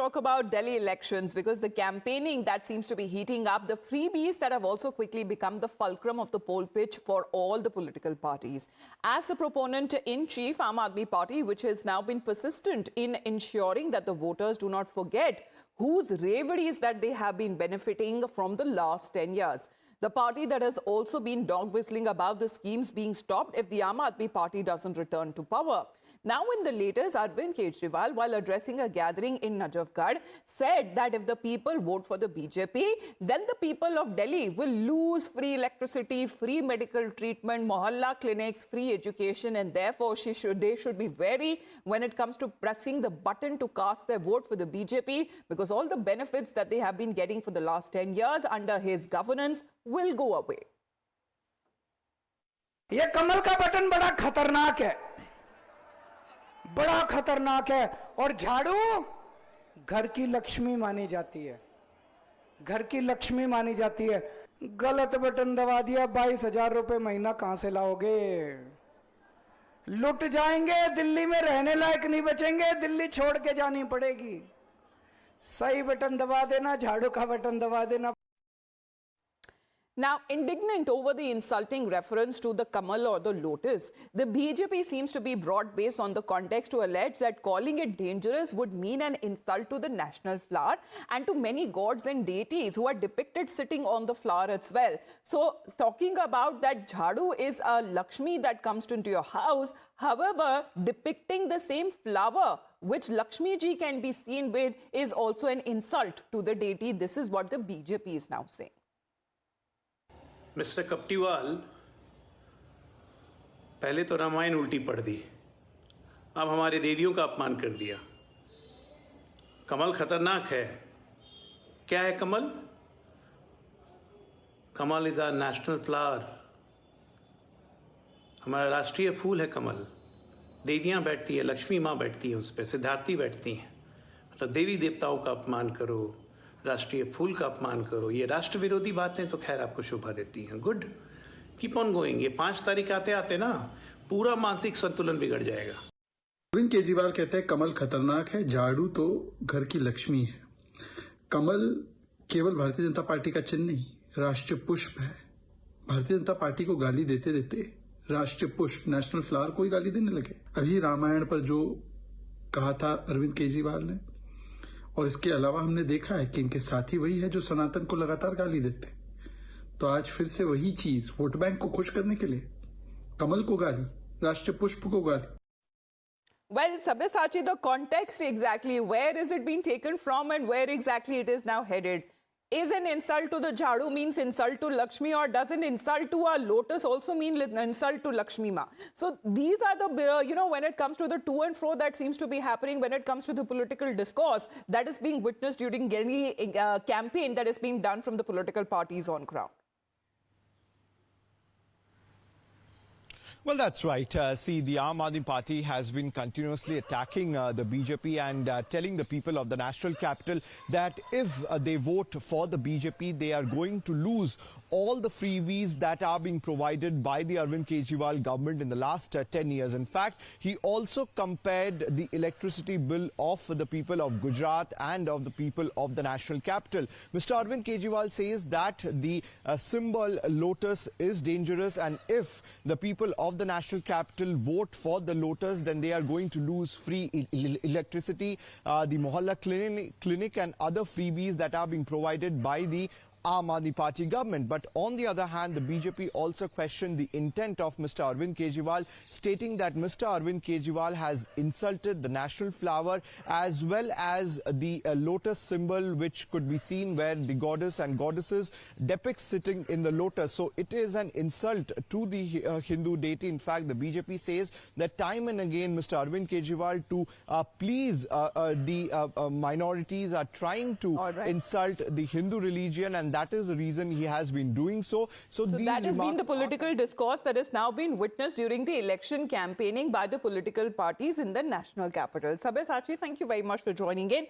talk about Delhi elections because the campaigning that seems to be heating up, the freebies that have also quickly become the fulcrum of the poll pitch for all the political parties. As the proponent-in-chief, Aam Aadmi Party, which has now been persistent in ensuring that the voters do not forget whose reveries that they have been benefiting from the last 10 years. The party that has also been dog-whistling about the schemes being stopped if the Aam Aadmi Party doesn't return to power. Now in the latest, Arvind Kejriwal, while addressing a gathering in Najafgarh, said that if the people vote for the BJP, then the people of Delhi will lose free electricity, free medical treatment, mohalla clinics, free education, and therefore they should be wary when it comes to pressing the button to cast their vote for the BJP, because all the benefits that they have been getting for the last 10 years under his governance will go away. ये कमल का button बड़ा खतरनाक है, बड़ा खतरनाक है। और झाड़ू घर की लक्ष्मी मानी जाती है, घर की लक्ष्मी मानी जाती है। गलत बटन दबा दिया, 22,000 रुपए महीना कहां से लाओगे? लुट जाएंगे, दिल्ली में रहने लायक नहीं बचेंगे, दिल्ली छोड़ के जानी पड़ेगी। सही बटन दबा देना, झाड़ू का बटन दबा देना। Now, indignant over the insulting reference to the Kamal or the lotus, the BJP seems to be broad-based on the context to allege that calling it dangerous would mean an insult to the national flower and to many gods and deities who are depicted sitting on the flower as well. So, talking about that Jhadu is a Lakshmi that comes into your house, however, depicting the same flower which Lakshmi ji can be seen with is also an insult to the deity. This is what the BJP is now saying. Mister Kapatiwal, पहले तो रामायण उल्टी पढ़ दी, अब हमारे देवियों का अपमान कर दिया। कमल खतरनाक है। क्या है कमल? कमल इज आवर नेशनल फ्लावर, हमारा राष्ट्रीय फूल है कमल। देवियां बैठती है, लक्ष्मी माँ बैठती है उस पर, सिद्धार्थी बैठती हैं। मतलब देवी देवताओं का अपमान करो, राष्ट्रीय फूल का अपमान करो, ये राष्ट्र विरोधी बातें तो खैर आपको शोभा देती हैं। Good, keep on going. ये 5 तारीख आते आते ना पूरा मानसिक संतुलन बिगड़ जाएगा। अरविंद केजरीवाल कहते हैं कमल खतरनाक है, झाड़ू तो घर की लक्ष्मी है। कमल केवल भारतीय जनता पार्टी का चिन्ह नहीं, राष्ट्रीय पुष्प है। भारतीय जनता पार्टी को गाली देते देते राष्ट्रीय पुष्प, नेशनल फ्लावर को ही गाली देने लगे। अभी रामायण पर जो कहा था अरविंद केजरीवाल ने, और इसके अलावा हमने देखा है कि इनके साथी वही है जो सनातन को लगातार गाली देते हैं। तो आज फिर से वही चीज वोट बैंक को खुश करने के लिए कमल को गाली, राष्ट्रीय पुष्प को गाली। Well, Sabyasachi, the context exactly, where is it being taken from and where exactly it is now headed? Is an insult to the Jhadu means insult to Lakshmi, or does an insult to a lotus also mean insult to Lakshmi Ma? So these are the, when it comes to the to and fro that seems to be happening when it comes to the political discourse that is being witnessed during any campaign that is being done from the political parties on ground. Well, that's right. See, the Aam Aadmi Party has been continuously attacking the BJP and telling the people of the national capital that if they vote for the BJP, they are going to lose all the freebies that are being provided by the Arvind Kejriwal government in the last 10 years. In fact, he also compared the electricity bill of the people of Gujarat and of the people of the national capital. Mr. Arvind Kejriwal says that the symbol lotus is dangerous, and if the people of the national capital vote for the lotus, then they are going to lose free electricity, the mohalla clinic and other freebies that are being provided by the Aam Aadmi Party government. But on the other hand, the BJP also questioned the intent of Mr. Arvind Kejriwal, stating that Mr. Arvind Kejriwal has insulted the national flower as well as the lotus symbol, which could be seen where the goddess and goddesses depict sitting in the lotus. So it is an insult to the Hindu deity. In fact, the BJP says that time and again Mr. Arvind Kejriwal, to please the minorities, are trying to insult the Hindu religion, and that is the reason he has been doing so. So that has been the political discourse that has now been witnessed during the election campaigning by the political parties in the national capital. Sabyasachi, thank you very much for joining in.